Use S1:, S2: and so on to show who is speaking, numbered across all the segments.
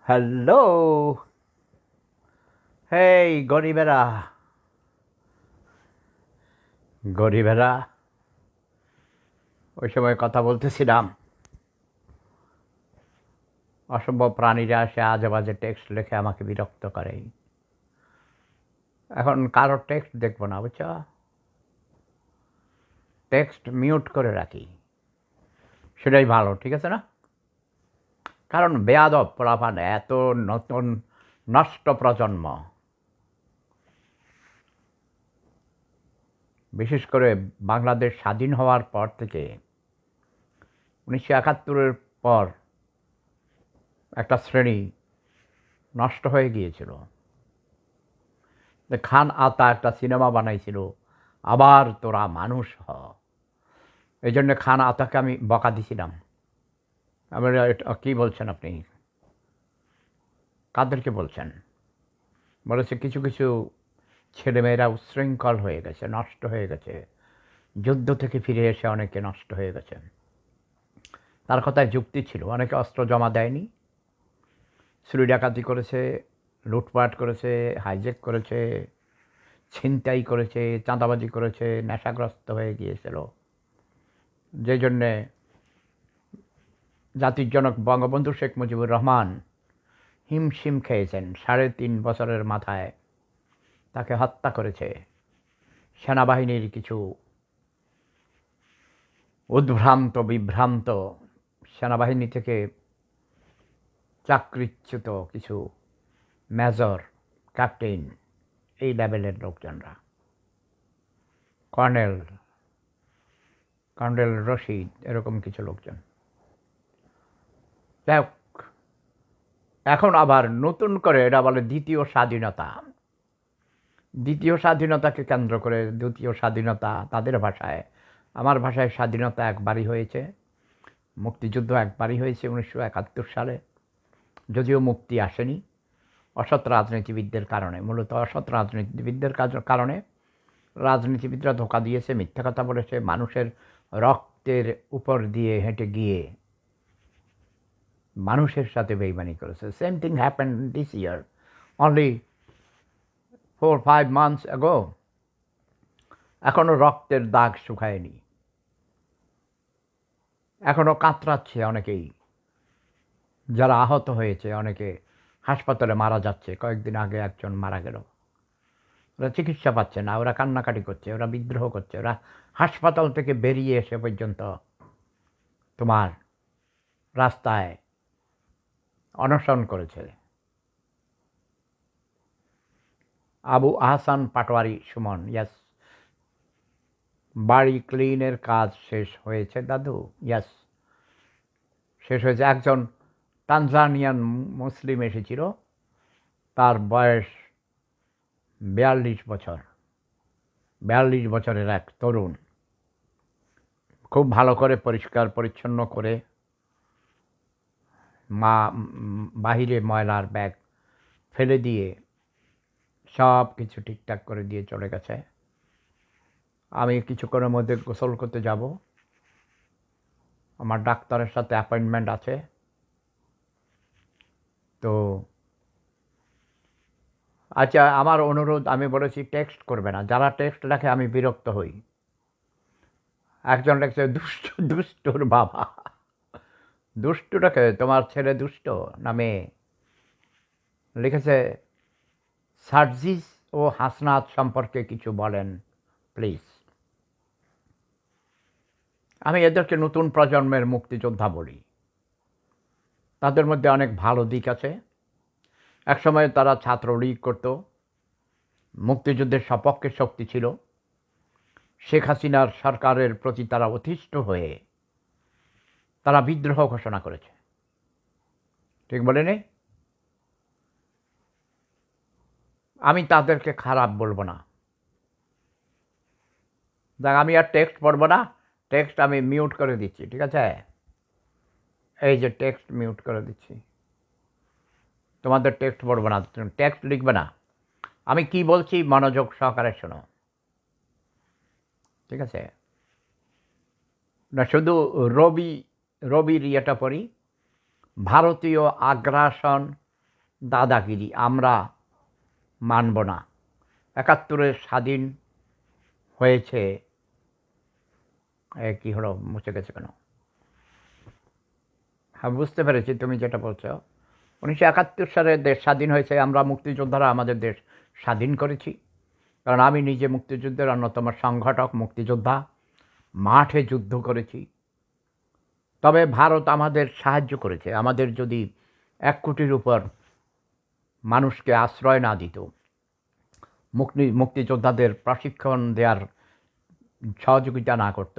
S1: Hello, হেই গরিবেরা, গরিবেরা। ওই সময় কথা বলতেছিলাম, অসম্ভব প্রাণীরা এসে আজে বাজে টেক্সট লিখে আমাকে বিরক্ত করে। এখন কারোর টেক্সট দেখবো না, বুঝছ? টেক্সট মিউট করে রাখি, সেটাই ভালো, ঠিক আছে না? কারণ বেয়াদব পোলাপান, এত নতুন নষ্ট প্রজন্ম, বিশেষ করে বাংলাদেশ স্বাধীন হওয়ার পর থেকে 1971-এর পর একটা শ্রেণী নষ্ট হয়ে গিয়েছিল। খান আতা একটা সিনেমা বানাইছিল, আবার তোরা মানুষ হ। এই জন্যে খান আতাকে আমি বকা দিছিলাম। আমি কী বলছেন আপনি, কাদেরকে বলছেন? বলেছে কিছু কিছু ছেলেমেয়েরা উচ্ছৃঙ্খল হয়ে গেছে, নষ্ট হয়ে গেছে, যুদ্ধ থেকে ফিরে এসে অনেকে নষ্ট হয়ে গেছে। তার কথায় যুক্তি ছিল, অনেকে অস্ত্র জমা দেয়নি, চুরি ডাকাতি করেছে, লুটপাট করেছে, হাইজ্যাক করেছে, ছিনতাই করেছে, চাঁদাবাজি করেছে, নেশাগ্রস্ত হয়ে গিয়েছিল। যে জন্যে জাতির জনক বঙ্গবন্ধু শেখ মুজিবুর রহমান হিমশিম খেয়েছেন। 3.5 বছরের মাথায় তাকে হত্যা করেছে সেনাবাহিনীর কিছু উদ্ভ্রান্ত বিভ্রান্ত, সেনাবাহিনী থেকে চাকরিচ্যুত কিছু মেজর, ক্যাপ্টেন, এই লেভেলের লোকজনরা, কর্নেল কর্নেল রশিদ, এরকম কিছু লোকজন। যাই হোক, এখন আবার নতুন করে এটা বলে দ্বিতীয় স্বাধীনতা। দ্বিতীয় স্বাধীনতাকে কেন্দ্র করে দ্বিতীয় স্বাধীনতা তাদের ভাষায়, আমার ভাষায় স্বাধীনতা একবারই হয়েছে, মুক্তিযুদ্ধ একবারই হয়েছে 1971 সালে। যদিও মুক্তি আসেনি অসৎ রাজনীতিবিদদের কারণে, মূলত অসৎ রাজনীতিবিদদের কারণে। রাজনীতিবিদরা ধোঁকা দিয়েছে, মিথ্যা কথা বলেছে, মানুষের রক্তের উপর দিয়ে হেঁটে গিয়ে মানুষের সাথে বেইমানি করেছে। Same thing happened this year, only 4-5 months ago। এখনও রক্তের দাগ শুকায়নি, এখনও কাতরাচ্ছে অনেকেই, যারা আহত হয়েছে, অনেকে হাসপাতালে মারা যাচ্ছে। কয়েকদিন আগে একজন মারা গেল, ওরা চিকিৎসা পাচ্ছে না, ওরা কান্নাকাটি করছে, ওরা বিদ্রোহ করছে, ওরা হাসপাতাল থেকে বেরিয়ে এসে পর্যন্ত তোমার রাস্তায় অনশন করেছে। আবু আহসান পাটোয়ারি সুমন, ইয়াস। বাড়ি ক্লিনের কাজ শেষ হয়েছে দাদু, ইয়াস, শেষ হয়েছে। একজন তানজানিয়ান মুসলিম এসেছিল, তার বয়স 42 বছর, 42 বছরের এক তরুণ, খুব ভালো করে পরিষ্কার পরিচ্ছন্ন করে বাহিরে ময়লার ব্যাগ ফেলে দিয়ে সব কিছু ঠিকঠাক করে দিয়ে চলে গেছে। আমি কিছুক্ষণের মধ্যে গোসল করতে যাব, আমার ডাক্তারের সাথে অ্যাপয়েন্টমেন্ট আছে। তো আচ্ছা, আমার অনুরোধ, আমি বলেছি টেক্সট করবে না, যারা টেক্সট লেখে আমি বিরক্ত হই। একজন লেখছে দুষ্ট, দুষ্টুর বাবা। দুষ্টুটাকে, তোমার ছেলে দুষ্ট না মেয়ে? লিখেছে সার্জিস ও হাসনাত সম্পর্কে কিছু বলেন প্লিজ। আমি এদেরকে নতুন প্রজন্মের মুক্তিযোদ্ধা বলি। তাদের মধ্যে অনেক ভালো দিক আছে। একসময় তারা ছাত্রলীগ করত, মুক্তিযুদ্ধের সপক্ষে শক্তি ছিল। শেখ হাসিনার সরকারের প্রতি তারা অতিষ্ঠ হয়ে তারা বিদ্রোহ ঘোষণা করেছে, ঠিক বলেনি? আমি তাদেরকে খারাপ বলবো না। দেখ, আমি আর টেক্সট পড়বো না, টেক্সট আমি মিউট করে দিচ্ছি, ঠিক আছে? এই যে টেক্সট মিউট করে দিচ্ছি, তোমাদের টেক্সট পড়বো না, টেক্সট লিখবে না। আমি কি বলছি মনোযোগ সহকারে শোনো, ঠিক আছে? না শুধু রবির ইয়েটা পড়ি, ভারতীয় আগ্রাসন দাদাগিরি আমরা মানব না। ৭১ স্বাধীন হয়েছে, কী হলো, মুছে গেছে কেন? হ্যাঁ, বুঝতে পেরেছি তুমি যেটা বলছো। ১৯৭১ সালে দেশ স্বাধীন হয়েছে, আমরা মুক্তিযোদ্ধারা আমাদের দেশ স্বাধীন করেছি। কারণ আমি নিজে মুক্তিযুদ্ধের অন্যতম সংগঠক, মুক্তিযোদ্ধা, মাঠে যুদ্ধ করেছি। তবে ভারত আমাদের সাহায্য করেছে। আমাদের যদি ১ কোটির উপর মানুষকে আশ্রয় না দিত, মুক্তিযোদ্ধাদের প্রশিক্ষণ দেওয়ার সহযোগিতা না করত,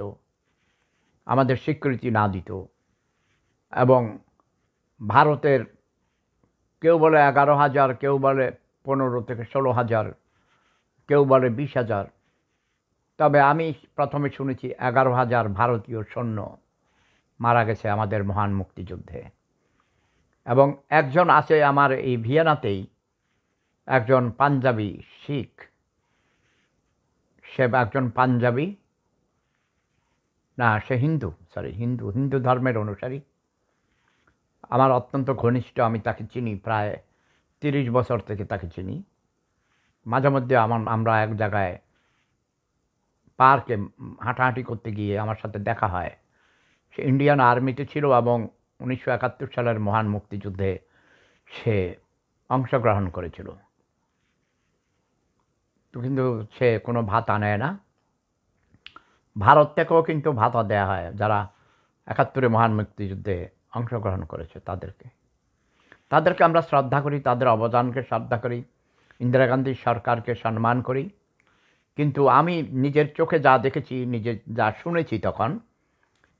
S1: আমাদের স্বীকৃতি না দিত, এবং ভারতের কেউ বলে ১১,০০০, কেউ বলে ১৫ থেকে ১৬,০০০, কেউ বলে ২০,০০০, তবে আমি প্রথমে শুনেছি ১১,০০০ ভারতীয় সৈন্য মারা গেছে আমাদের মহান মুক্তিযুদ্ধে। এবং একজন আছে আমার এই ভিয়েনাতেই, একজন পাঞ্জাবি শিখ, সে একজন পাঞ্জাবি না, সে হিন্দু ধর্মের অনুসারী, আমার অত্যন্ত ঘনিষ্ঠ। আমি তাকে চিনি, প্রায় ৩০ বছর থেকে তাকে চিনি। মাঝে মধ্যে আমরা এক জায়গায় পার্কে হাঁটাহাঁটি করতে গিয়ে আমার সাথে দেখা হয়। সে ইন্ডিয়ান আর্মিতে ছিল এবং ১৯৭১ সালের মহান মুক্তিযুদ্ধে সে অংশগ্রহণ করেছিল। তো কিন্তু সে কোনো ভাতা নেয় না। ভারত থেকেও কিন্তু ভাতা দেয়া হয় যারা ৭১ মহান মুক্তিযুদ্ধে অংশগ্রহণ করেছে তাদেরকে আমরা শ্রদ্ধা করি, তাদের অবদানকে শ্রদ্ধা করি, ইন্দিরা গান্ধী সরকারকে সম্মান করি। কিন্তু আমি নিজের চোখে যা দেখেছি, নিজে যা শুনেছি, তখন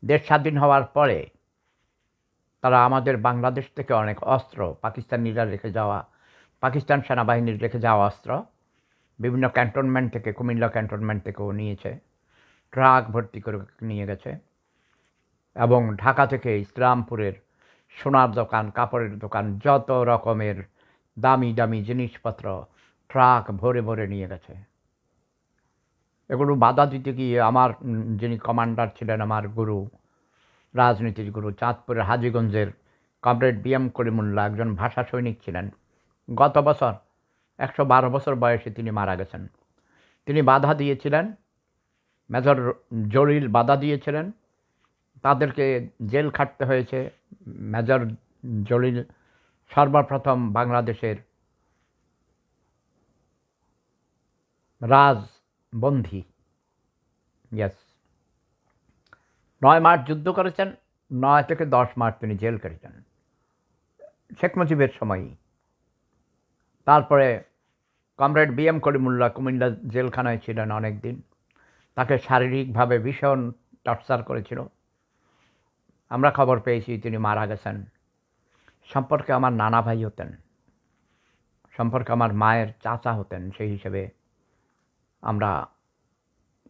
S1: দেশ স্বাধীন হওয়ার পরে তারা আমাদের বাংলাদেশ থেকে অনেক অস্ত্র, পাকিস্তানিরা রেখে যাওয়া, পাকিস্তান সেনাবাহিনীর রেখে যাওয়া অস্ত্র বিভিন্ন ক্যান্টনমেন্ট থেকে, কুমিল্লা ক্যান্টনমেন্ট থেকেও নিয়েছে, ট্রাক ভর্তি করে নিয়ে গেছে। এবং ঢাকা থেকে ইসলামপুরের সোনার দোকান, কাপড়ের দোকান, যত রকমের দামি দামি জিনিসপত্র ট্রাক ভরে ভরে নিয়ে গেছে। এগুলো বাধা দিতে গিয়ে আমার যিনি কমান্ডার ছিলেন, আমার গুরু, রাজনীতির গুরু, চাঁদপুরের হাজীগঞ্জের কমরেড বি.এম. করিমুল্লাহ, একজন ভাষা সৈনিক ছিলেন। গত বছর ১১২ বছর বয়সে তিনি মারা গেছেন। তিনি বাধা দিয়েছিলেন, মেজর জলিল বাধা দিয়েছিলেন, তাদেরকে জেল খাটতে হয়েছে। মেজর জলিল সর্বপ্রথম বাংলাদেশের রাজবন্দী। ইয়েস, ৯ মাস যুদ্ধ করেছেন, ৯ থেকে ১০ মাস তিনি জেল কেটেছেন শেখ মুজিবের সময়ই। তারপরে কমরেড বি.এম. করিমুল্লাহ কুমিল্লা জেলখানায় ছিলেন অনেক দিন। তাকে শারীরিকভাবে ভীষণ টর্চার করেছিল। আমরা খবর পেয়েছি তিনি মারা গেছেন। সম্পর্কে আমার নানা ভাই হতেন, সম্পর্কে আমার মায়ের চাচা হতেন, সেই হিসেবে আমরা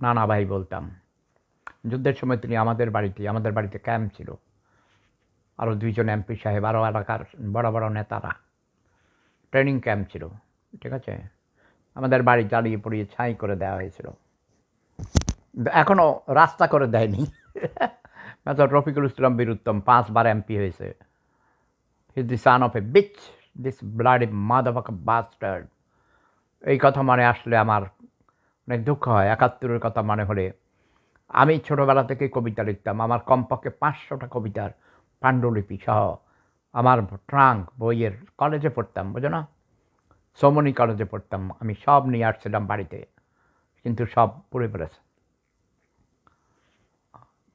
S1: নানা ভাই বলতাম। যুদ্ধের সময় তিনি আমাদের বাড়িতে ক্যাম্প ছিল, আরও ২ জন এমপি সাহেব, আরও এলাকার বড় বড় নেতারা, ট্রেনিং ক্যাম্প ছিল। ঠিক আছে, আমাদের বাড়ি জ্বালিয়ে পুড়িয়ে ছাই করে দেওয়া হয়েছিল। এখনও রাস্তা করে দেয়নি। মেজর রফিকুল ইসলাম বীরুত্তম ৫ বার এমপি হয়েছে। He is the son of A beach, this bloody মাদারফাকার bastard. এই কথা মনে আসলে আমার অনেক দুঃখ হয়। ৭১-এর কথা মনে হলে, আমি ছোটোবেলা থেকে কবিতা লিখতাম। আমার কমপক্ষে ৫০০টা কবিতার পাণ্ডুলিপি সহ আমার ট্রাঙ্ক বইয়ের, কলেজে পড়তাম, বোঝো না, সৌমনি কলেজে পড়তাম, আমি সব নিয়ে আসছিলাম বাড়িতে, কিন্তু সব পুড়ে পড়েছে।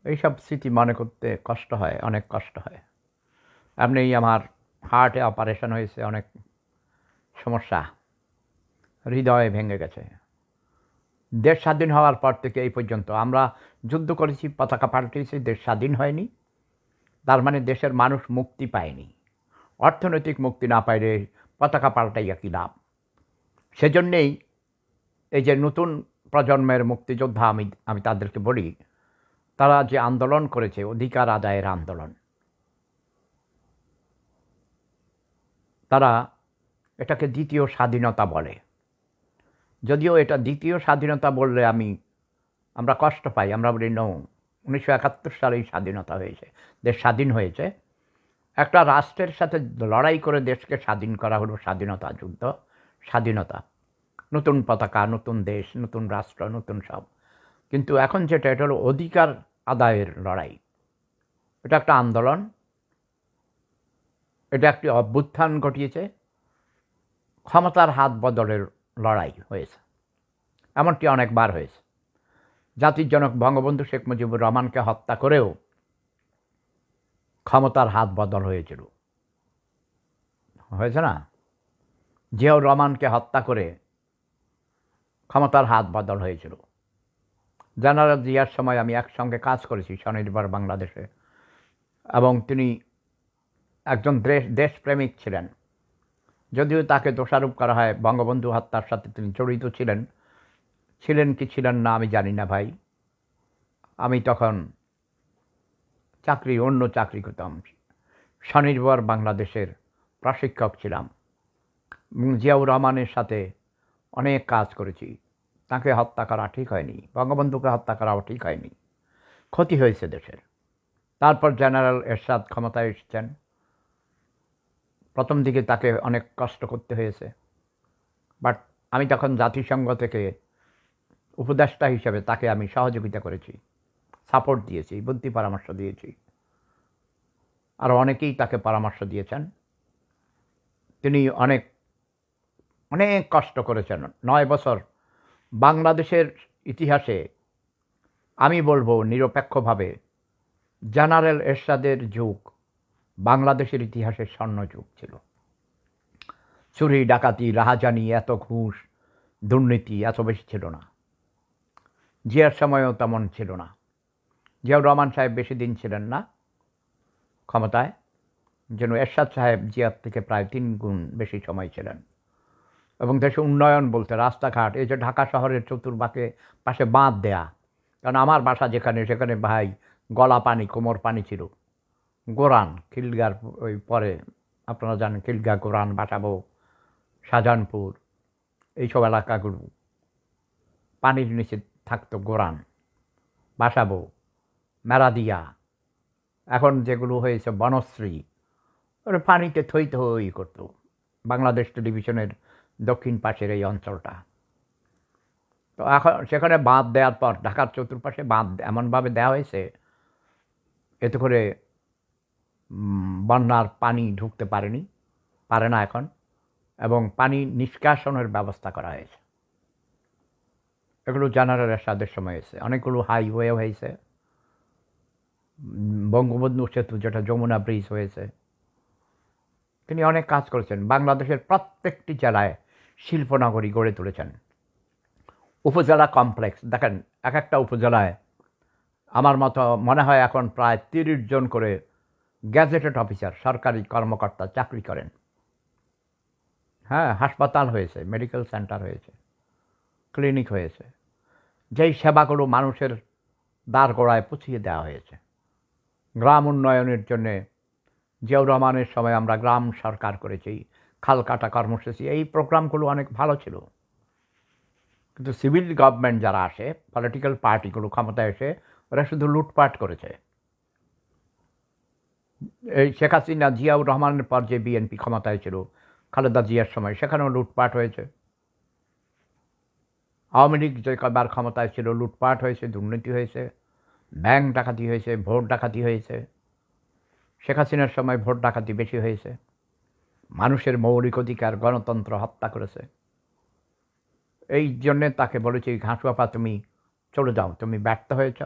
S1: এইসব স্মৃতি মনে করতে কষ্ট হয়, অনেক কষ্ট হয়। এমনি আমার হার্টে অপারেশন হয়েছে, অনেক সমস্যা, হৃদয়ে ভেঙে গেছে। দেশ স্বাধীন হওয়ার পর থেকে এই পর্যন্ত আমরা যুদ্ধ করেছি, পতাকা পাল্টিয়েছি, দেশ স্বাধীন হয়নি। তার মানে দেশের মানুষ মুক্তি পায়নি। অর্থনৈতিক মুক্তি না পাইলে পতাকা পাল্টাইয়া কী লাভ? সেজন্যেই এই যে নতুন প্রজন্মের মুক্তিযোদ্ধা, আমি তাদেরকে বলি, তারা যে আন্দোলন করেছে, অধিকার আদায়ের আন্দোলন, তারা এটাকে দ্বিতীয় স্বাধীনতা বলে। যদিও এটা দ্বিতীয় স্বাধীনতা বললে আমরা কষ্ট পাই। আমরা বলি নো, ১৯৭১ সালেই স্বাধীনতা হয়েছে, দেশ স্বাধীন হয়েছে। একটা রাষ্ট্রের সাথে লড়াই করে দেশকে স্বাধীন করা হলো স্বাধীনতা যুদ্ধ, স্বাধীনতা, নতুন পতাকা, নতুন দেশ, নতুন রাষ্ট্র, নতুন সব। কিন্তু এখন যেটা, এটা হলো অধিকার আদায়ের লড়াই। এটা একটা আন্দোলন, এটা একটি অভ্যুত্থান ঘটিয়েছে, ক্ষমতার হাত বদলের লড়াই হয়েছে। এমনটি অনেকবার হয়েছে। জাতির জনক বঙ্গবন্ধু শেখ মুজিবুর রহমানকে হত্যা করেও ক্ষমতার হাত বদল হয়েছিল, হয়েছে না? জিয়াউর রহমানকে হত্যা করে ক্ষমতার হাত বদল হয়েছিল। জেনারেল জিয়ার সময় আমি একসঙ্গে কাজ করেছি স্বনির্ভর বাংলাদেশে, এবং তিনি একজন দেশপ্রেমিক ছিলেন। যদিও তাকে দোষারোপ করা হয় বঙ্গবন্ধু হত্যার সাথে তিনি জড়িত ছিলেন, ছিলেন কি ছিলেন না আমি জানি না ভাই। আমি তখন অন্য চাকরি করতাম, স্বনির্ভর বাংলাদেশের প্রশিক্ষক ছিলাম। জিয়াউর রহমানের সাথে অনেক কাজ করেছি। তাকে হত্যা করা ঠিক হয়নি, বঙ্গবন্ধুকে হত্যা করাও ঠিক হয়নি, ক্ষতি হয়েছে দেশের। তারপর জেনারেল এরশাদ ক্ষমতায় এসেছেন। প্রথম দিকে তাকে অনেক কষ্ট করতে হয়েছে, বাট আমি তখন জাতিসংঘ থেকে উপদেষ্টা হিসেবে তাকে আমি সহযোগিতা করেছি, সাপোর্ট দিয়েছি, বুদ্ধি পরামর্শ দিয়েছি। আর অনেকেই তাকে পরামর্শ দিয়েছেন। তিনি অনেক অনেক কষ্ট করেছেন। 9 বছর বাংলাদেশের ইতিহাসে আমি বলবো নিরপেক্ষভাবে জেনারেল এরশাদের যুগ বাংলাদেশের ইতিহাসের স্বর্ণযুগ ছিল। চুরি, ডাকাতি, রাহাজানি, এত ঘুষ, দুর্নীতি এত বেশি ছিল না। জিয়ার সময়ও তেমন ছিল না। জিয়াউর রহমান সাহেব বেশি দিন ছিলেন না ক্ষমতায়, যেন এরশাদ সাহেব জিয়ার থেকে প্রায় 3 গুণ বেশি সময় ছিলেন। এবং দেশে উন্নয়ন বলতে রাস্তাঘাট, এই যে ঢাকা শহরের চতুর্পাশে পাশে বাঁধ দেয়া, কারণ আমার বাসা যেখানে, সেখানে ভাই গলা পানি, কোমর পানি ছিল। গোরান, খিলগার ওই পরে আপনারা জানেন খিলগা, গোরান, বাসাবো, শাহজাহানপুর, এইসব এলাকাগুলো পানির নিচে থাকতো। গোরান, বাসাবো, মেরাদিয়া, এখন যেগুলো হয়েছে বনশ্রী, ওরা পানিতে থই থই করতো। বাংলাদেশ টেলিভিশনের দক্ষিণ পাশের এই অঞ্চলটা। তো এখন সেখানে বাঁধ দেওয়ার পর ঢাকার চতুর্পাশে বাঁধ এমনভাবে দেওয়া হয়েছে, এতে করে বন্যার পানি ঢুকতে পারে না এখন, এবং পানি নিষ্কাশনের ব্যবস্থা করা হয়েছে। এগুলো জেনারেল এরশাদের সময় হয়েছে। অনেকগুলো হাইওয়ে হয়েছে, বঙ্গবন্ধু সেতু যেটা যমুনা ব্রিজ হয়েছে। তিনি অনেক কাজ করেছেন। বাংলাদেশের প্রত্যেকটি জেলায় শিল্পনগরী গড়ে তুলেছেন। উপজেলা কমপ্লেক্স দেখেন, এক একটা উপজেলায় আমার মতো মনে হয় এখন প্রায় 30 জন করে গ্যাজেটেড অফিসার, সরকারি কর্মকর্তা চাকরি করেন। হ্যাঁ, হাসপাতাল হয়েছে, মেডিকেল সেন্টার হয়েছে, ক্লিনিক হয়েছে, যেই সেবাগুলো মানুষের দ্বার গোড়ায় পৌঁছিয়ে দেওয়া হয়েছে। গ্রাম উন্নয়নের জন্যে জিয়াউর রহমানের সময় আমরা গ্রাম সরকার করেছি, খাল কাটা কর্মসূচি, এই প্রোগ্রামগুলো অনেক ভালো ছিল। কিন্তু সিভিল গভর্নমেন্ট যারা আসে, পলিটিক্যাল পার্টিগুলো ক্ষমতায় এসে ওরা শুধু লুটপাট করেছে। এই শেখ হাসিনা, জিয়াউর রহমানের পর যে বিএনপি ক্ষমতায় ছিল, খালেদা জিয়ার সময় সেখানেও লুটপাট হয়েছে। আওয়ামী লীগ যে কবার ক্ষমতায় ছিল, লুটপাট হয়েছে, দুর্নীতি হয়েছে, ব্যাংক ডাকাতি হয়েছে, ভোট ডাকাতি হয়েছে। শেখ হাসিনার সময় ভোট ডাকাতি বেশি হয়েছে। মানুষের মৌলিক অধিকার, গণতন্ত্র হত্যা করেছে। এই জন্যে তাকে বলেছি, ঘাসবাপা তুমি চলে যাও, তুমি ব্যর্থ হয়েছ,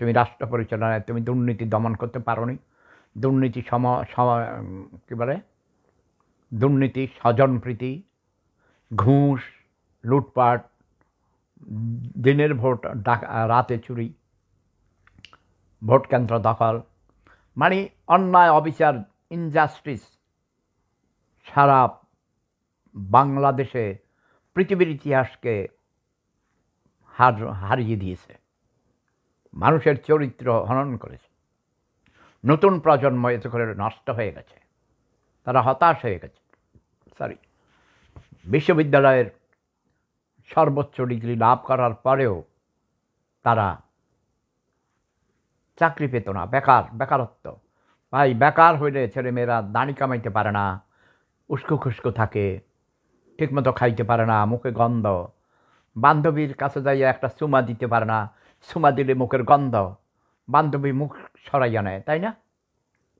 S1: তুমি রাষ্ট্র পরিচালনায় তুমি দুর্নীতি দমন করতে পারোনি। দুর্নীতি কী বলে, দুর্নীতি, স্বজনপ্রীতি, ঘুষ, লুটপাট, দিনের ভোট রাতে চুরি, ভোট কেন্দ্র দখল, মানে অন্যায়, অবিচার, ইনজাস্টিস সারা বাংলাদেশে পৃথিবীর ইতিহাসকে হারিয়ে দিয়েছে। মানুষের চরিত্র হনন করেছে। নতুন প্রজন্ম এতে করে নষ্ট হয়ে গেছে, তারা হতাশ হয়ে গেছে। বিশ্ববিদ্যালয়ের সর্বোচ্চ ডিগ্রি লাভ করার পরেও তারা চাকরি পেত না, বেকারত্ব। ভাই বেকার হইলে ছেলেমেয়েরা দাড়ি কামাইতে পারে না, উস্কো খুস্কো থাকে, ঠিকমতো খাইতে পারে না, মুখে গন্ধ। বান্ধবীর কাছে যাইয়া একটা চুমা দিতে পারে না, চুমা দিলে মুখের গন্ধ, বান্ধবী মুখ সরাইয়া নেয়, তাই না?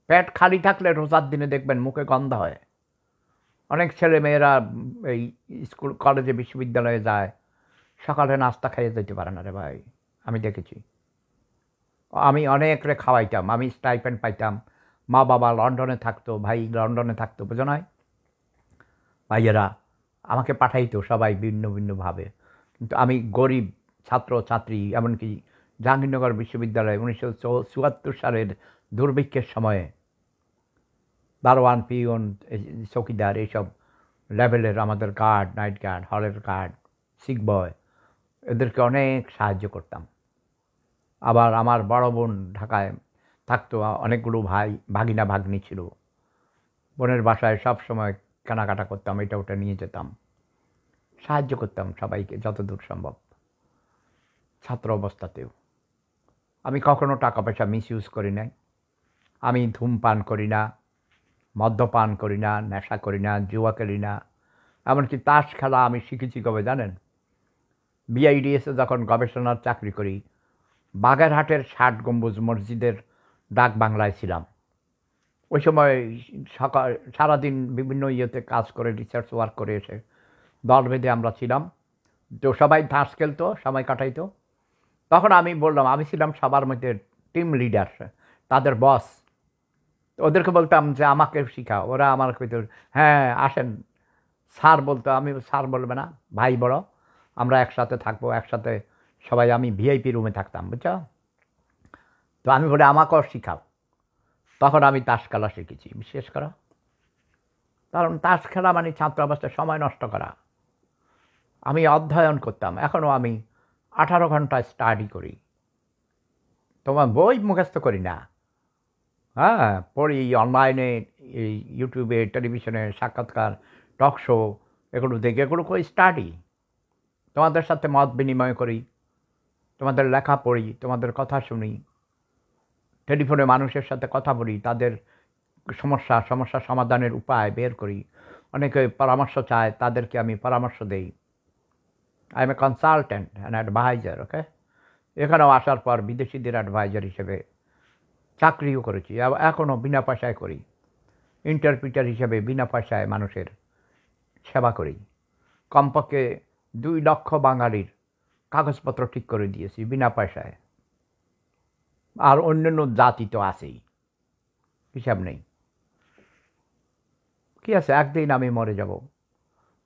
S1: পেট খালি থাকলে রোজার দিনে দেখবেন মুখে গন্ধ হয়। অনেক ছেলে মেয়েরা এই স্কুল কলেজে বিশ্ববিদ্যালয়ে যায়, সকালে নাস্তা খাইয়ে যেতে পারে না রে ভাই, আমি দেখেছি। আমি অনেক রে খাওয়াইতাম, আমি স্টাইপেন্ড পাইতাম, মা বাবা লন্ডনে থাকতো, ভাই লন্ডনে থাকতো, বোঝো নয়? ভাইয়েরা আমাকে পাঠাইতো সবাই ভিন্ন ভিন্নভাবে, কিন্তু আমি গরিব ছাত্র ছাত্রী, এমনকি জাহাঙ্গীরনগর বিশ্ববিদ্যালয়ে 1974 সালের দুর্ভিক্ষের সময়ে দারোয়ান পিয়ন চৌকিদার এইসব লেভেলের আমাদের গার্ড, নাইট গার্ড, হলের গার্ড, সিক বয়, এদেরকে অনেক সাহায্য করতাম। আবার আমার বড় বোন ঢাকায় থাকতো, অনেকগুলো ভাই ভাগিনা ভাগ্নি ছিল, বোনের বাসায় সব সময় কেনাকাটা করতাম, এটা ওটা নিয়ে যেতাম, সাহায্য করতাম সবাইকে যতদূর সম্ভব। ছাত্র অবস্থাতেও আমি কখনো টাকা পয়সা মিসইউজ করি নাই। আমি ধূমপান করি না, মদ্যপান করি না, নেশা করি না, জুয়া খেলি না। এমনকি তাস খেলা আমি শিখেছি কবে জানেন? বিআইডিএসে যখন গবেষণার চাকরি করি, বাগেরহাটের 60 গম্বুজ মসজিদের ডাক বাংলায় ছিলাম। ওই সময় সকাল সারাদিন বিভিন্ন ইয়েতে কাজ করে, রিসার্চ ওয়ার্ক করে এসে দল বেঁধে আমরা ছিলাম। তো সবাই তাস খেলতো, সময় কাটাইতো। তখন আমি বললাম, আমি ছিলাম সবার মধ্যে টিম লিডার, তাদের বস। ওদেরকে বলতাম যে আমাকে শিখাও, ওরা আমার কইতো হ্যাঁ আসেন। স্যার বলতো, আমি স্যার বলবে না, ভাই বড়, আমরা একসাথে থাকবো, একসাথে সবাই। আমি ভিআইপি রুমে থাকতাম, বুঝছো? তো আমি বলি আমাকেও শিখাও। তখন আমি তাস খেলা শিখেছি, বিশেষ করে। কারণ তাস খেলা মানে ছাত্র অবস্থায় সময় নষ্ট করা। আমি অধ্যয়ন করতাম, এখনও আমি 18 ঘন্টা স্টাডি করি। তোমার বই মুখস্থ করি না, হ্যাঁ পড়ি অনলাইনে, এই ইউটিউবে, টেলিভিশনে সাক্ষাৎকার, টক শো, এগুলো দেখি, এগুলো করি স্টাডি। তোমাদের সাথে মত বিনিময় করি, তোমাদের লেখা পড়ি, তোমাদের কথা শুনি, টেলিফোনে মানুষের সাথে কথা বলি, তাদের সমস্যা সমাধানের উপায় বের করি। অনেকে পরামর্শ চায়, তাদেরকে আমি পরামর্শ দেই। I am a consultant and advisor, okay? এখানেও আসার পর বিদেশিদের অ্যাডভাইজার হিসেবে চাকরিও করেছি, এখনও বিনা পয়সায় করি। ইন্টারপ্রিটার হিসেবে বিনা পয়সায় মানুষের সেবা করি। কমপক্ষে 2 লক্ষ বাঙালির কাগজপত্র ঠিক করে দিয়েছি বিনা পয়সায়। আর অন্যান্য জাতি তো আছেই, হিসাব নেই। কি আছে, একদিন আমি মরে যাব।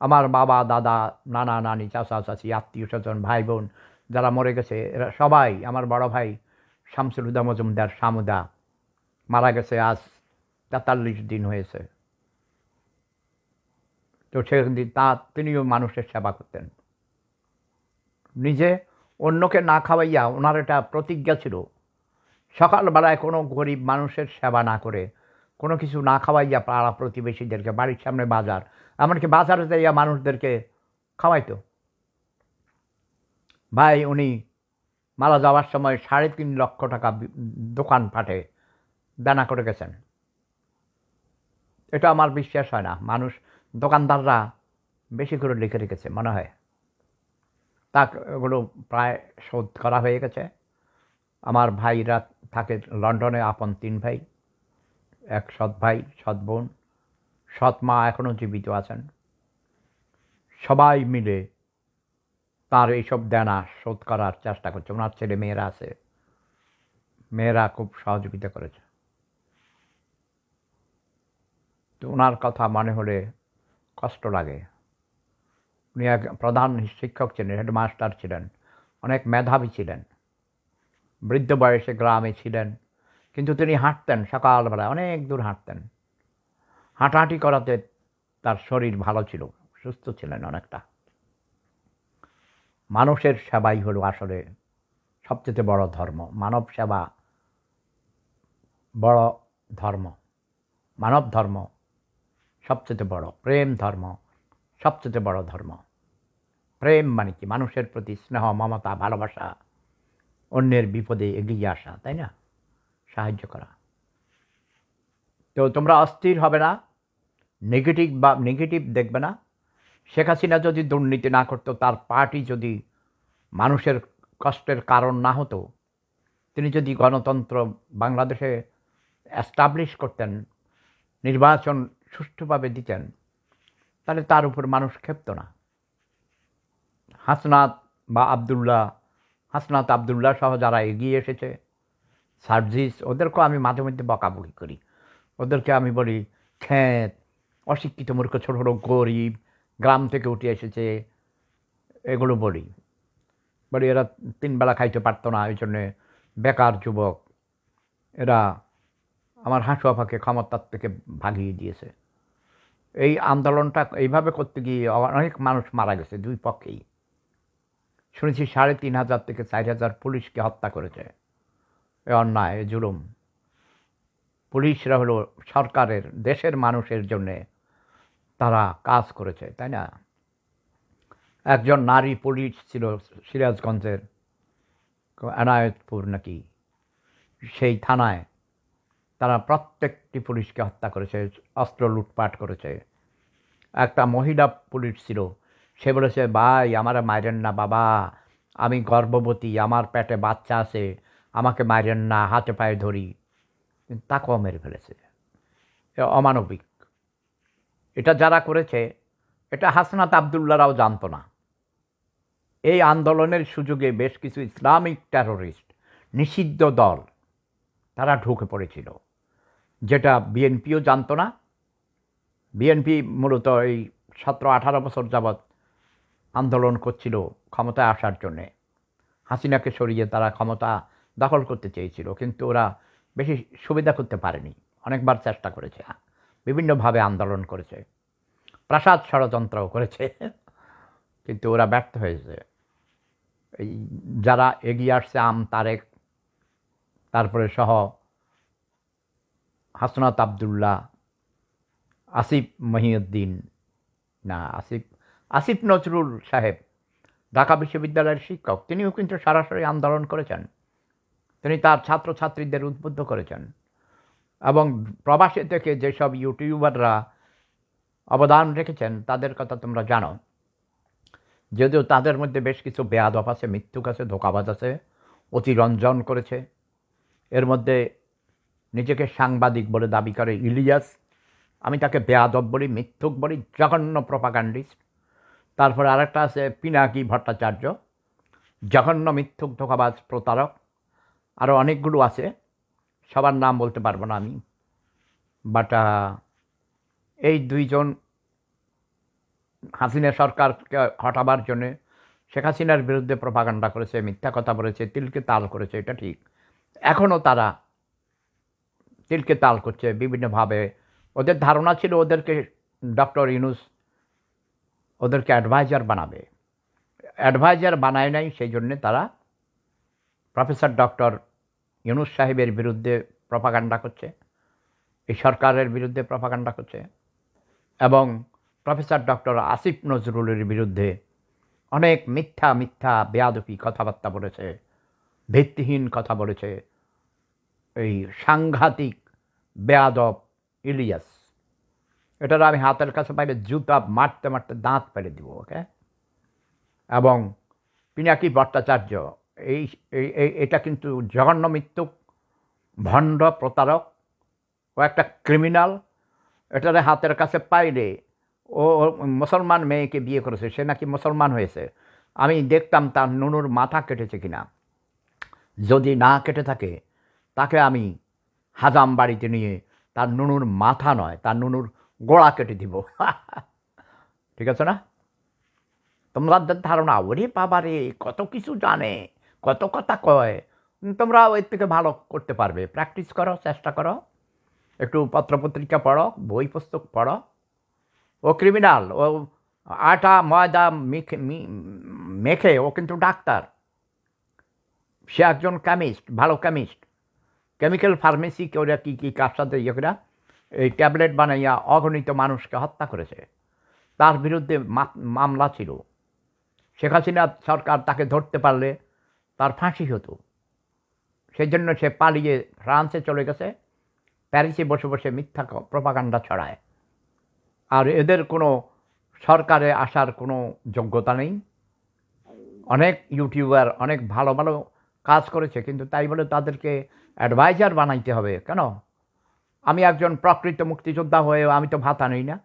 S1: আমার বাবা, দাদা, নানা, নানি, চাচা, চাচি, আত্মীয় স্বজন, ভাই বোন যারা মরে গেছে, এরা সবাই, আমার বড় ভাই শামসুল হুদা মজুমদার শামুদা মারা গেছে আজ 43 দিন হয়েছে। তো সেদিন তিনিও মানুষের সেবা করতেন। নিজে অন্যকে না খাওয়াইয়া ওনার এটা প্রতিজ্ঞা ছিল, সকালবেলায় কোনো গরিব মানুষের সেবা না করে, কোনো কিছু না খাওয়াইয়া পাড়া প্রতিবেশীদেরকে, বাড়ির সামনে বাজার, এমনকি বাজারে যাইয়া মানুষদেরকে খাওয়াইতো। ভাই উনি মারা যাওয়ার সময় 3.5 লক্ষ টাকা দোকানপাটে দানা করে গেছেন। এটা আমার বিশ্বাস হয় না, মানুষ, দোকানদাররা বেশি করে লিখে রেখেছে মনে হয়। তা ওগুলো প্রায় শোধ করা হয়ে গেছে। আমার ভাইরা থাকে লন্ডনে, আপন 3 ভাই, এক সৎ ভাই, সৎ বোন, সৎ মা এখনও জীবিত আছেন। সবাই মিলে তার এইসব দেনা শোধ করার চেষ্টা করছে। ওনার ছেলে মেয়েরা আছে, মেয়েরা খুব সহযোগিতা করেছে। তো ওনার কথা মনে হলে কষ্ট লাগে। উনি এক প্রধান শিক্ষক ছিলেন, হেডমাস্টার ছিলেন, অনেক মেধাবী ছিলেন, বৃদ্ধ বয়সে গ্রামে ছিলেন, কিন্তু তিনি হাঁটতেন সকালবেলায়, অনেক দূর হাঁটতেন। হাঁটাহাঁটি করাতে তার শরীর ভালো ছিল, সুস্থ ছিলেন অনেকটা। মানুষের সেবাই হলো আসলে সবচেয়ে বড় ধর্ম। মানব সেবা বড় ধর্ম, মানব ধর্ম সবচেয়ে বড়, প্রেম ধর্ম সবচেয়ে বড় ধর্ম। প্রেম মানে কি? মানুষের প্রতি স্নেহ, মমতা, ভালোবাসা, অন্যের বিপদে এগিয়ে আসা, তাই না? সাহায্য করা। তো তোমরা অস্থির হবে না, নেগেটিভ দেখবে না। শেখ হাসিনা যদি দুর্নীতি না করতো, তার পার্টি যদি মানুষের কষ্টের কারণ না হতো, তিনি যদি গণতন্ত্র বাংলাদেশে অ্যাস্টাবলিশ করতেন, নির্বাচন সুষ্ঠুভাবে দিতেন, তাহলে তার উপর মানুষ ক্ষেপ্ত না। হাসনাত বা আবদুল্লাহ, হাসনাত আবদুল্লাহ সহ যারা এগিয়ে এসেছে, সার্জিস, ওদেরকেও আমি মাঝে মধ্যে বকাবকি করি। ওদেরকে আমি বলি খ্যাত, অশিক্ষিত মূর্খ, ছোটো ছোটো গরিব, গ্রাম থেকে উঠে এসেছে, এগুলো বলি। এরা 3 বেলা খাইতে পারতো না, এই জন্যে বেকার যুবক, এরা আমার হাসু আপাকে ক্ষমতার থেকে ভাগিয়ে দিয়েছে। এই আন্দোলনটা এইভাবে করতে গিয়ে অনেক মানুষ মারা গেছে, দুই পক্ষেই। শুনেছি 3,500 থেকে 4,000 পুলিশকে হত্যা করেছে। এ অন্যায়, এ জুলুম। পুলিশরা হলো সরকারের, দেশের মানুষের জন্যে তারা কাজ করেছে, তাই না? একজন নারী পুলিশ ছিল সিরাজগঞ্জের, এনায়েতপুর নাকি, সেই থানায় তারা প্রত্যেকটি পুলিশকে হত্যা করেছে, অস্ত্র লুটপাট করেছে। একটা মহিলা পুলিশ ছিল, সে বলেছে, ভাই আমারে মাইরেন না বাবা, আমি গর্ভবতী, আমার পেটে বাচ্চা আছে, আমাকে মাইরেন না, হাতে পায়ে ধরি। তাকেও মেরে ফেলেছে। অমানবিক। এটা যারা করেছে, এটা হাসনাত আবদুল্লাহরাও জানতো না। এই আন্দোলনের সুযোগে বেশ কিছু ইসলামিক টেরোরিস্ট, নিষিদ্ধ দল, তারা ঢুকে পড়েছিল, যেটা বিএনপিও জানতো না। বিএনপি মূলত এই 17-18 বছর যাবৎ আন্দোলন করছিল ক্ষমতায় আসার জন্যে। হাসিনাকে সরিয়ে তারা ক্ষমতা দখল করতে চেয়েছিল, কিন্তু ওরা বেশি সুবিধা করতে পারেনি। অনেকবার চেষ্টা করেছে, বিভিন্নভাবে আন্দোলন করেছে, প্রাসাদ ষড়যন্ত্রও করেছে, কিন্তু ওরা ব্যর্থ হয়েছে। এই যারা এগিয়ে আসছে, তারেক, তারপরে সহ হাসনাত আবদুল্লাহ, আসিফ মহিউদ্দিন, না আসিফ নজরুল সাহেব, ঢাকা বিশ্ববিদ্যালয়ের শিক্ষক, তিনিও কিন্তু সরাসরি আন্দোলন করেছেন। তিনি তার ছাত্রছাত্রীদের উদ্বুদ্ধ করেছেন। এবং প্রবাসী থেকে যেসব ইউটিউবাররা অবদান রেখেছেন, তাদের কথা তোমরা জানো। যদিও তাদের মধ্যে বেশ কিছু বেয়াদব আছে, মিথ্যুক আছে, ধোঁকাবাজ আছে, অতিরঞ্জন করেছে। এর মধ্যে নিজেকে সাংবাদিক বলে দাবি করে ইলিয়াস, আমি তাকে বেয়াদব বলি, মিথ্যুক বলি, জঘন্য প্রপাগান্ডিস্ট। তারপরে আরেকটা আছে পিনাকি ভট্টাচার্য, জঘন্য মিথ্যুক, ধোঁকাবাজ, প্রতারক। আরও অনেকগুলো আছে, সবার নাম বলতে পারবো না আমি। বাট এই দুইজন হাসিনা সরকারকে হটাবার জন্যে শেখ হাসিনার বিরুদ্ধে প্রপাগান্ডা করেছে, মিথ্যা কথা বলেছে, তিলকে তাল করেছে, এটা ঠিক। এখনও তারা তিলকে তাল করছে বিভিন্নভাবে। ওদের ধারণা ছিল ওদেরকে ডক্টর ইউনূস ওদেরকে অ্যাডভাইজার বানাবে, অ্যাডভাইজার বানায় নাই। সেই জন্যে তারা প্রফেসর ডক্টর ইউনূস সাহেবের বিরুদ্ধে প্রপাগান্ডা করছে, এই সরকারের বিরুদ্ধে প্রপাগান্ডা করছে, এবং প্রফেসর ডক্টর আসিফ নজরুলের বিরুদ্ধে অনেক মিথ্যা বেয়াদপি কথাবার্তা বলেছে, ভিত্তিহীন কথা বলেছে। এই সাংঘাতিক বেয়াদব ইলিয়াস, এটার আমি হাতের কাছে পাইলে জুতা মারতে মারতে দাঁত ফেলে দিব, ওকে? এবং পিনাকি ভট্টাচার্য, এই এটা কিন্তু জঘন্য মৃত্যুক, ভণ্ড, প্রতারক, ও একটা ক্রিমিনাল। এটারে হাতের কাছে পাইলে, ও মুসলমান মেয়েকে বিয়ে করেছে, সে নাকি মুসলমান হয়েছে। আমি দেখতাম তার নুনুর মাথা কেটেছে কিনা। যদি না কেটে থাকে, তাকে আমি হাজাম বাড়িতে নিয়ে তার নুনুর মাথা নয়, তার নুনুর গোড়া কেটে দিব। ঠিক আছে না? তোমাদের ধারণা, ওরে বাবা রে, কত কিছু জানে, কত কথা কয়। তোমরা ওই থেকে ভালো করতে পারবে, প্র্যাকটিস করো, চেষ্টা করো, একটু পত্রপত্রিকা পড়ো, বই পুস্তক পড়ো। ও ক্রিমিনাল, ও আটা ময়দা মেখে, ও কিন্তু ডাক্তার। সে একজন কেমিস্ট, ভালো কেমিস্ট। কেমিক্যাল ফার্মেসি ওরা কী কার সাথে ইয়ে করে এই ট্যাবলেট বানাইয়া অগণিত মানুষকে হত্যা করেছে। তার বিরুদ্ধে মামলা ছিল। শেখ হাসিনা সরকার তাকে ধরতে পারলে তার ফাঁসি হতো। সেই জন্য সে পালিয়ে ফ্রান্সে চলে গেছে, প্যারিসে বসে বসে মিথ্যা প্রপাগান্ডা ছড়ায়। আর এদের কোনো সরকারে আসার কোনো যোগ্যতা নেই। অনেক ইউটিউবার অনেক ভালো ভালো কাজ করেছে, কিন্তু তাই বলে তাদেরকে অ্যাডভাইজার বানাইতে হবে কেন? আমি একজন প্রকৃত মুক্তিযোদ্ধা হয়েও আমি তো ভাতা নেই না।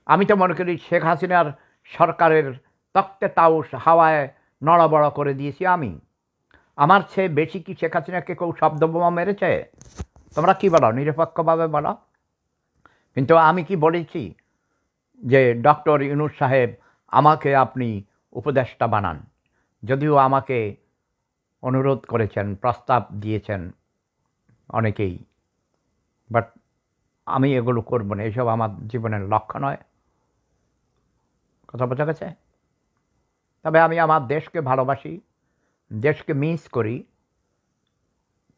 S1: আমি তো মনে করি শেখ হাসিনার সরকারের তক্তে তাউস হাওয়ায় নড়াবড়া করে দিয়েছি আমি। আমার চেয়ে বেশি কি শেখ হাসিনাকে কেউ শব্দ বোমা মেরেছে? তোমরা কি বলো, নিরপেক্ষভাবে বলো। কিন্তু আমি কি বলেছি যে ডক্টর ইউনূস সাহেব আমাকে আপনি উপদেষ্টা বানান? যদিও আমাকে অনুরোধ করেছেন, প্রস্তাব দিয়েছেন অনেকেই, বাট আমি এগুলো করব না। এসব আমার জীবনের লক্ষ্য নয়। কথা বোঝা গেছে? তবে আমি আমার দেশকে ভালোবাসি, দেশকে মিস করি।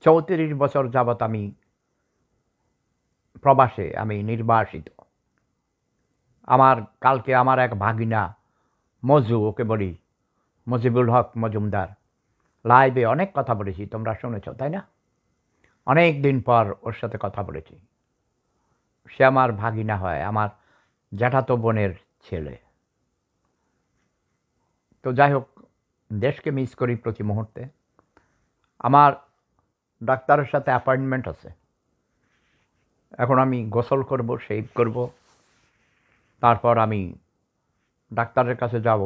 S1: 34 বছর যাবৎ আমি প্রবাসে, আমি নির্বাসিত। কালকে আমার এক ভাগিনা মজু, ওকে বলি মজিবুল হক মজুমদার, লাইভে অনেক কথা বলেছি, তোমরা শুনেছ তাই না? অনেক দিন পর ওর সাথে কথা বলেছি। সে আমার ভাগিনা হয়, আমার জ্যাঠাতো বোনের ছেলে। তো যাই হোক, দেশকে মিস করি প্রতি মুহূর্তে। আমার ডাক্তারের সাথে অ্যাপয়েন্টমেন্ট আছে। এখন আমি গোসল করব, শেভ করব, তারপর আমি ডাক্তারের কাছে যাব।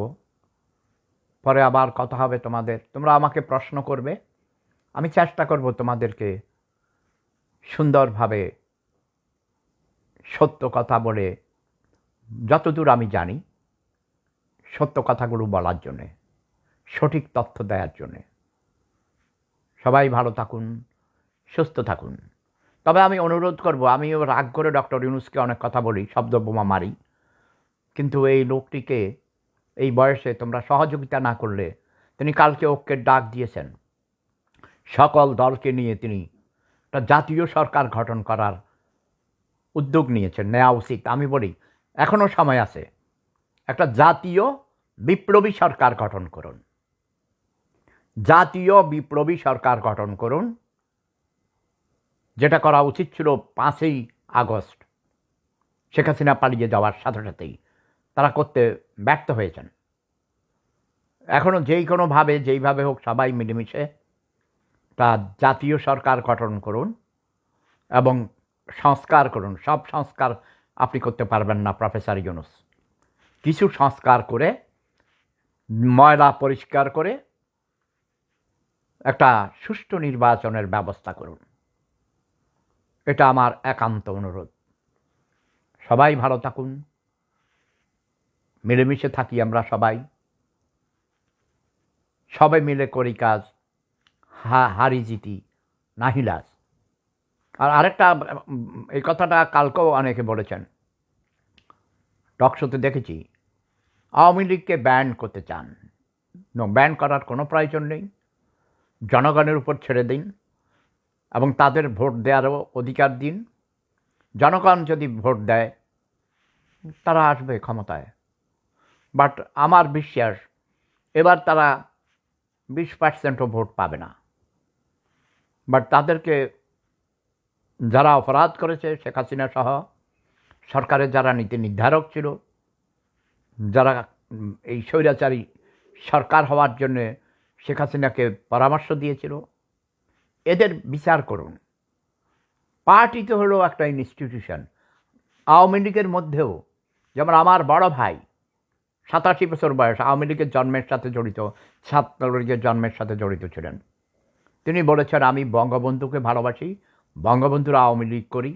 S1: পরে আবার কথা হবে তোমাদের, তোমরা আমাকে প্রশ্ন করবে, আমি চেষ্টা করব তোমাদেরকে সুন্দরভাবে সত্য কথা বলে, যতদূর আমি জানি সত্য কথাগুলো বলার জন্যে, সঠিক তথ্য দেওয়ার জন্যে। সবাই ভালো থাকুন, সুস্থ থাকুন। তবে আমি অনুরোধ করব, আমিও রাগ করে ডক্টর ইউনূসকে অনেক কথা বলি, শব্দ বোমা মারি, কিন্তু এই লোকটিকে এই বয়সে তোমরা সহযোগিতা না করলে, তিনি কালকে ঐক্যের ডাক দিয়েছেন, সকল দলকে নিয়ে তিনি একটা জাতীয় সরকার গঠন করার উদ্যোগ নিয়েছেন, নেওয়া উচিত। আমি বলি এখনও সময় আছে, একটা জাতীয় বিপ্লবী সরকার গঠন করুন, জাতীয় বিপ্লবী সরকার গঠন করুন। যেটা করা উচিত ছিল 5ই আগস্ট, শেখ হাসিনা পালিয়ে যাওয়ার সাথে সাথেই তারা করতে ব্যর্থ হয়েছেন। এখনও যেইভাবে হোক সবাই মিলেমিশে তা জাতীয় সরকার গঠন করুন এবং সংস্কার করুন। সব সংস্কার আপনি করতে পারবেন না প্রফেসর ইউনূস। কিছু সংস্কার করে, ময়লা পরিষ্কার করে একটা সুষ্ঠু নির্বাচনের ব্যবস্থা করুন। এটা আমার একান্ত অনুরোধ। সবাই ভালো থাকুন, মিলেমিশে থাকি আমরা সবাই মিলে করি কাজ, হারি জিতি নাহি লাজ। আর আরেকটা, এই কথাটা কালকেও অনেকে বলেছেন, টক শোতে দেখেছি, আওয়ামী লীগকে ব্যান করতে চান। ব্যান করার কোনো প্রয়োজন নেই, জনগণের উপর ছেড়ে দিন এবং তাদের ভোট দেওয়ারও অধিকার দিন। জনগণ যদি ভোট দেয় তারা আসবে ক্ষমতায়। বাট আমার বিশ্বাস এবার তারা 20%ও ভোট পাবে না। বাট তাদেরকে, যারা অপরাধ করেছে, শেখ হাসিনা সহ সরকারের যারা নীতি নির্ধারক ছিল, যারা এই স্বৈরাচারী সরকার হওয়ার জন্যে শেখ হাসিনাকে পরামর্শ দিয়েছিল, এদের বিচার করুন। পার্টি তো হলো একটা ইনস্টিটিউশন। আওয়ামী লীগের মধ্যেও, যেমন আমার বড় ভাই 87 বছর বয়স, আওয়ামী লীগের জন্মের সাথে জড়িত, ছাত্রলীগের জন্মের সাথে জড়িত ছিলেন। তিনি বলেছেন, আমি বঙ্গবন্ধুকে ভালোবাসি, বঙ্গবন্ধুর আওয়ামী লীগ করি,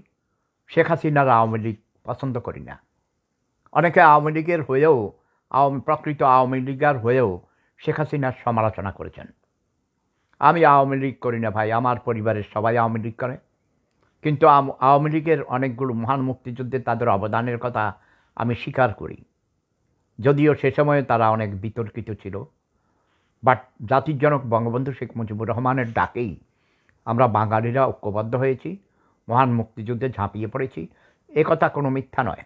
S1: শেখ হাসিনার আওয়ামী লীগ পছন্দ করি না। অনেকে আওয়ামী লীগের হয়েও, প্রকৃত আওয়ামী লীগার হয়েও শেখ হাসিনার সমালোচনা করেছেন। আমি আওয়ামী লীগ করি না ভাই, আমার পরিবারের সবাই আওয়ামী লীগ করে। কিন্তু আওয়ামী লীগের অনেকগুলো মহান মুক্তিযুদ্ধে তাদের অবদানের কথা আমি স্বীকার করি, যদিও সে সময়ে তারা অনেক বিতর্কিত ছিল। বাট জাতির জনক বঙ্গবন্ধু শেখ মুজিবুর রহমানের ডাকেই আমরা বাঙালিরা ঐক্যবদ্ধ হয়েছি, মহান মুক্তিযুদ্ধে ঝাঁপিয়ে পড়েছি। এ কথা কোনো মিথ্যা নয়।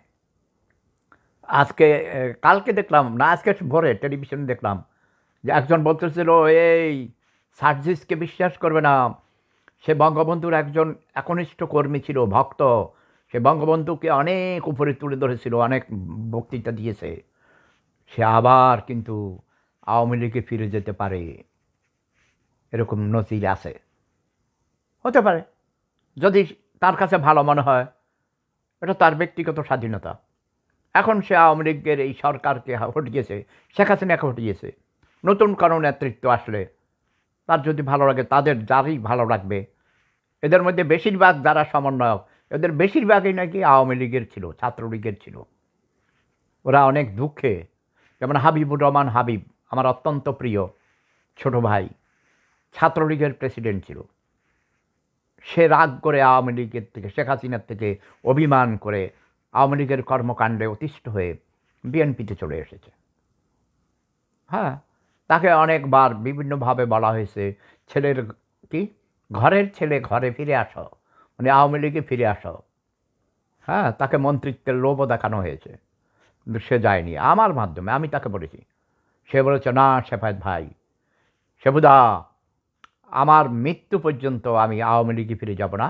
S1: কালকে দেখলাম না, আজকে ভোরে টেলিভিশনে দেখলাম যে একজন বলতেছিল, এই সার্জিসকে বিশ্বাস করবে না, সে বঙ্গবন্ধুর একজন একনিষ্ঠ কর্মী ছিল, ভক্ত। সে বঙ্গবন্ধুকে অনেক উপরে তুলে ধরেছিল, অনেক বক্তৃতা দিয়েছে। সে আবার কিন্তু আওয়ামী লীগে ফিরে যেতে পারে, এরকম নজির আছে। হতে পারে, যদি তার কাছে ভালো মনে হয়। এটা তার ব্যক্তিগত স্বাধীনতা। এখন সে আওয়ামী লীগের এই সরকারকে হটিয়েছে, শেখ হাসিনাকে হটিয়েছে। নতুন কোনো নেতৃত্ব আসলে তার যদি ভালো লাগে, তাদের যারই ভালো লাগবে। এদের মধ্যে বেশিরভাগ যারা সমন্বয়ক, এদের বেশিরভাগই নাকি আওয়ামী লীগের ছিল, ছাত্রলীগের ছিল। ওরা অনেক দুঃখে, যেমন হাবিবুর রহমান হাবিব, আমার অত্যন্ত প্রিয় ছোট ভাই, ছাত্রলীগের প্রেসিডেন্ট ছিল। সে রাগ করে আওয়ামী লীগের থেকে, শেখ হাসিনার থেকে অভিমান করে আওয়ামী লীগের কর্মকাণ্ডে অতিষ্ঠ হয়ে বিএনপিতে চলে এসেছে। হ্যাঁ, তাকে অনেকবার বিভিন্নভাবে বলা হয়েছে, ছেলের কি, ঘরের ছেলে ঘরে ফিরে আসো, মানে আওয়ামী লীগে ফিরে আসো। হ্যাঁ, তাকে মন্ত্রিত্বের লোভও দেখানো হয়েছে, কিন্তু সে যায়নি। আমার মাধ্যমে আমি তাকে বলেছি। সে বলেছে, না শেফায়েত ভাই, শেবুদা, আমার মৃত্যু পর্যন্ত আমি আওয়ামী লীগে ফিরে যাব না।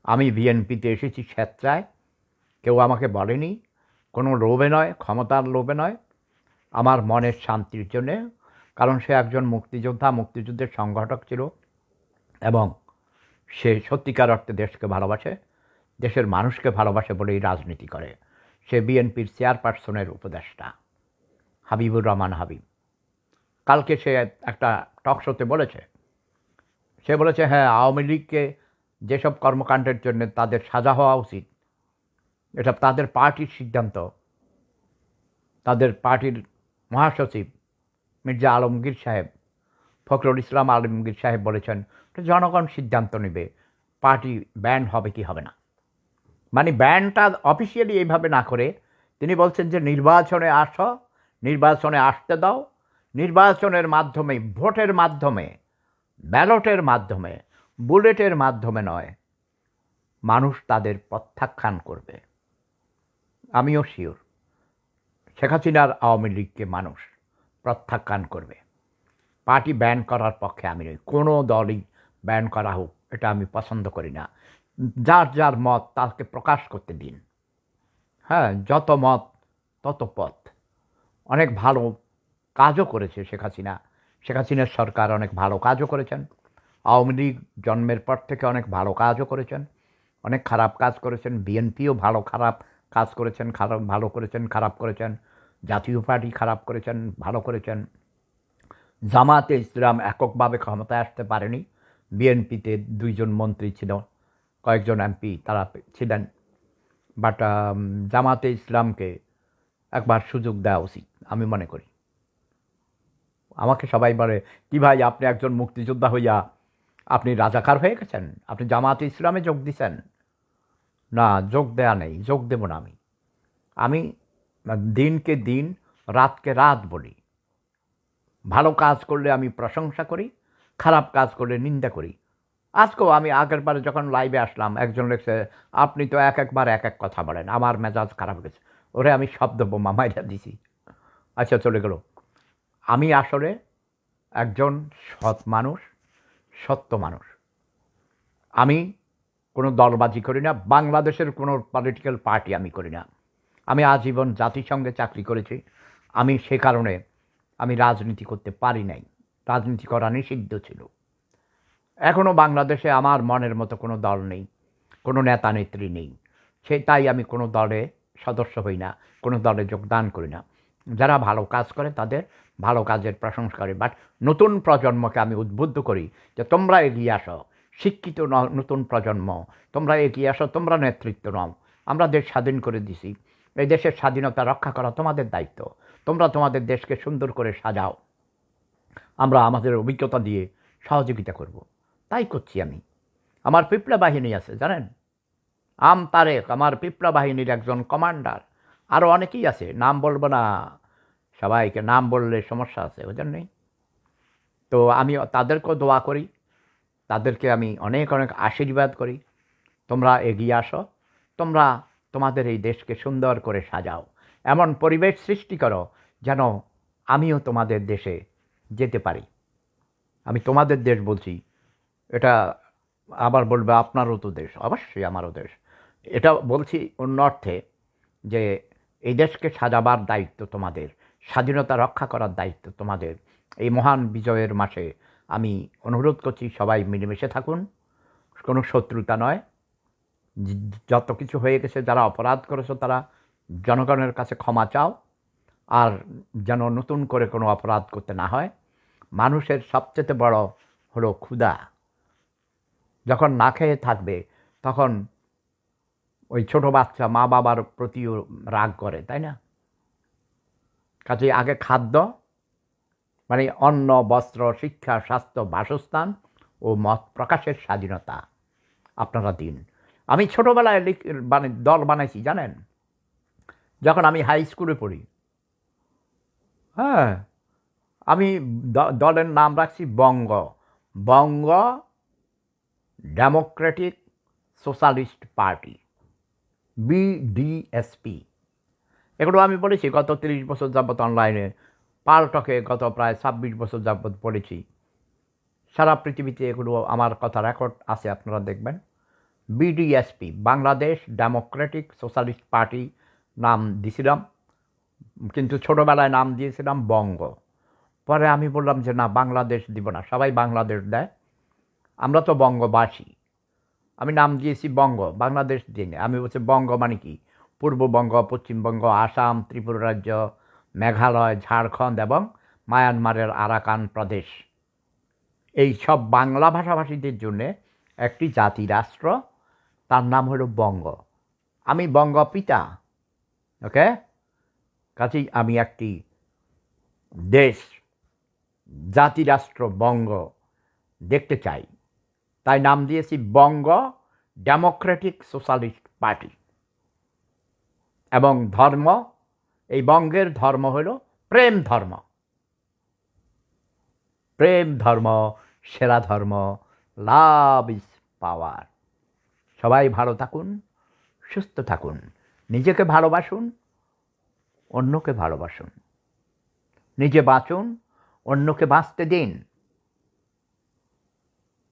S1: আমি বিএনপিতে এসেছি স্বেচ্ছায়, কেউ আমাকে বলেনি, কোনো লোভে নয়, ক্ষমতার লোভে নয়, আমার মনের শান্তির জন্যে। কারণ সে একজন মুক্তিযোদ্ধা, মুক্তিযুদ্ধের সংগঠক ছিল, এবং সে সত্যিকার অর্থে দেশকে ভালোবাসে, দেশের মানুষকে ভালোবাসে বলেই রাজনীতি করে। সে বিএনপির চেয়ারপারসনের উপদেষ্টা হাবিবুর রহমান হাবিব। কালকে সে একটা টক শোতে বলেছে, সে বলেছে, হ্যাঁ, আওয়ামী লীগকে যেসব কর্মকাণ্ডের জন্য তাদের সাজা হওয়া উচিত, এটা তাদের পার্টির সিদ্ধান্ত। তাদের পার্টির মহাসচিব মির্জা আলমগীর সাহেব, ফখরুল ইসলাম আলমগীর সাহেব বলেছেন, জনগণ সিদ্ধান্ত নেবে পার্টি ব্যান্ড হবে কি হবে না। মানে ব্যান্ডটা অফিসিয়ালি এইভাবে না করে তিনি বলছেন যে নির্বাচনে আসো, নির্বাচনে আসতে দাও, নির্বাচনের মাধ্যমে, ভোটের মাধ্যমে, ব্যালটের মাধ্যমে, বুলেটের মাধ্যমে নয়, মানুষ তাদের প্রত্যাখ্যান করবে। আমিও শিওর শেখ হাসিনার আওয়ামী লীগকে মানুষ প্রত্যাখ্যান করবে। পার্টি ব্যান করার পক্ষে আমি নই, কোনো দলই ব্যান করা হোক, এটা আমি পছন্দ করি না। যার যার মত তাকে প্রকাশ করতে দিন। হ্যাঁ, যত মত তত পথ। অনেক ভালো কাজও করেছে শেখ হাসিনা, শেখ হাসিনার সরকার অনেক ভালো কাজও করেছেন। আওয়ামী লীগ জন্মের পর থেকে অনেক ভালো কাজও করেছেন, অনেক খারাপ কাজ করেছেন। বিএনপিও ভালো খারাপ কাজ করেছেন, খারাপ ভালো করেছেন, খারাপ করেছেন। জাতীয় পার্টি খারাপ করেছেন, ভালো করেছেন। জামাতে ইসলাম এককভাবে ক্ষমতায় আসতে পারেনি। বিএনপিতে 2 জন মন্ত্রী ছিল, কয়েকজন এমপি তারা ছিলেন। বাট জামাতে ইসলামকে একবার সুযোগ দেওয়া উচিত আমি মনে করি। আমাকে সবাই বলে, কি ভাই, আপনি একজন মুক্তিযোদ্ধা হইয়া আপনি রাজাকার হয়ে গেছেন, আপনি জামাতে ইসলামে যোগ দিছেন? না, যোগ দেয়া নেই, যোগ দেব না। আমি দিনকে দিন, রাতকে রাত বলি। ভালো কাজ করলে আমি প্রশংসা করি, খারাপ কাজ করলে নিন্দা করি। আজকেও আমি আগের বারে যখন লাইভে আসলাম, একজন লিখছে, আপনি তো একবার এক এক কথা বলেন, আমার মেজাজ খারাপ হয়েছে। ওরে আমি শব্দ বোমা মাইরা দিছি। আচ্ছা, চলে গেল। আমি আসলে একজন সৎ মানুষ, সত্য মানুষ। আমি কোনো দলবাজি করি না, বাংলাদেশের কোনো পলিটিক্যাল পার্টি আমি করি না। আমি আজীবন জাতিসংঘে চাকরি করেছি। আমি সে কারণে আমি রাজনীতি করতে পারি নাই, রাজনীতি করা নিষিদ্ধ ছিল। এখনও বাংলাদেশে আমার মনের মতো কোনো দল নেই, কোনো নেতা নেত্রী নেই। তাই আমি কোনো দলে সদস্য হই না, কোনো দলে যোগদান করি না। যারা ভালো কাজ করে তাদের ভালো কাজের প্রশংসা করি। বাট নতুন প্রজন্মকে আমি উদ্বুদ্ধ করি যে তোমরা এগিয়ে আসো, শিক্ষিত নতুন প্রজন্ম, তোমরা এগিয়ে আসো, তোমরা নেতৃত্ব নাও। আমরা দেশ স্বাধীন করে দিছি, এই দেশের স্বাধীনতা রক্ষা করা তোমাদের দায়িত্ব। তোমরা তোমাদের দেশকে সুন্দর করে সাজাও, আমরা আমাদের অভিজ্ঞতা দিয়ে সহযোগিতা করব। তাই করছি আমি। আমার পিপলা বাহিনী আছে, জানেন, তারেক আমার পিপলা বাহিনীর একজন কমান্ডার। আরও অনেকেই আছে, নাম বলবো না, সবাইকে নাম বললে সমস্যা আছে, ওই জন্যই। তো আমি তাদেরকেও দোয়া করি, তাদেরকে আমি অনেক অনেক আশীর্বাদ করি। তোমরা এগিয়ে আসো, তোমরা তোমাদের এই দেশকে সুন্দর করে সাজাও, এমন পরিবেশ সৃষ্টি করো যেন আমিও তোমাদের দেশে যেতে পারি। আমি তোমাদের দেশ বলছি, এটা আবার বলবে আপনারও তো দেশ, অবশ্যই আমারও দেশ। এটা বলছি অন্য অর্থে যে এই দেশকে সাজাবার দায়িত্ব তোমাদের, স্বাধীনতা রক্ষা করার দায়িত্ব তোমাদের। এই মহান বিজয়ের মাসে আমি অনুরোধ করছি সবাই মিলেমিশে থাকুন, কোনো শত্রুতা নয়। যত কিছু হয়ে গেছে, যারা অপরাধ করেছো তারা জনগণের কাছে ক্ষমা চাও, আর যেন নতুন করে কোনো অপরাধ করতে না হয়। মানুষের সবচেয়ে বড় হলো ক্ষুধা। যখন না খেয়ে থাকবে তখন ওই ছোট বাচ্চা মা বাবার প্রতিও রাগ করে, তাই না? কাজেই আগে খাদ্য, মানে অন্ন, বস্ত্র, শিক্ষা, স্বাস্থ্য, বাসস্থান ও মত প্রকাশের স্বাধীনতা আপনারা দিন। আমি ছোটোবেলায় দল বানাইছি জানেন, যখন আমি হাই স্কুলে পড়ি। হ্যাঁ, আমি দলের নাম রাখছি বঙ্গ, বঙ্গ ডেমোক্রেটিক সোশ্যালিস্ট পার্টি, BDSP। এগুলো আমি বলেছি গত 30 বছর যাবৎ অনলাইনে, পালটকে গত প্রায় 26 বছর যাবৎ পড়েছি। সারা পৃথিবীতে এগুলো আমার কথা রেকর্ড আছে, আপনারা দেখবেন। BDSP, Bangladesh Democratic socialist party নাম দিছিলাম, কিন্তু ছোটোবেলায় নাম দিয়েছিলাম বঙ্গ। পরে আমি বললাম যে না, বাংলাদেশ দিব না, সবাই বাংলাদেশ দেয়, আমরা তো বঙ্গবাসী। আমি নাম দিয়েছি বঙ্গ, বাংলাদেশ দিই না। আমি বলছি বঙ্গ মানে কি, পূর্ববঙ্গ, পশ্চিমবঙ্গ, আসাম, ত্রিপুরা রাজ্য, মেঘালয়, ঝাড়খণ্ড এবং মায়ানমারের আরাকান প্রদেশ, এই সব বাংলা ভাষাভাষীদের জন্য একটি জাতি রাষ্ট্র, তার নাম হলো বঙ্গ। আমি বঙ্গ পিতা, ওকে? কাজেই আমি একটি দেশ, জাতিরাষ্ট্র বঙ্গ দেখতে চাই, তাই নাম দিয়েছি বঙ্গ ডেমোক্রেটিক সোশ্যালিস্ট পার্টি। এবং ধর্ম, এই বঙ্গের ধর্ম হলো প্রেম ধর্ম। প্রেম ধর্ম সেরা ধর্ম, লাভ ইজ পাওয়ার। সবাই ভালো থাকুন, সুস্থ থাকুন, নিজেকে ভালোবাসুন, অন্যকে ভালোবাসুন, নিজে বাঁচুন, অন্যকে বাঁচতে দিন।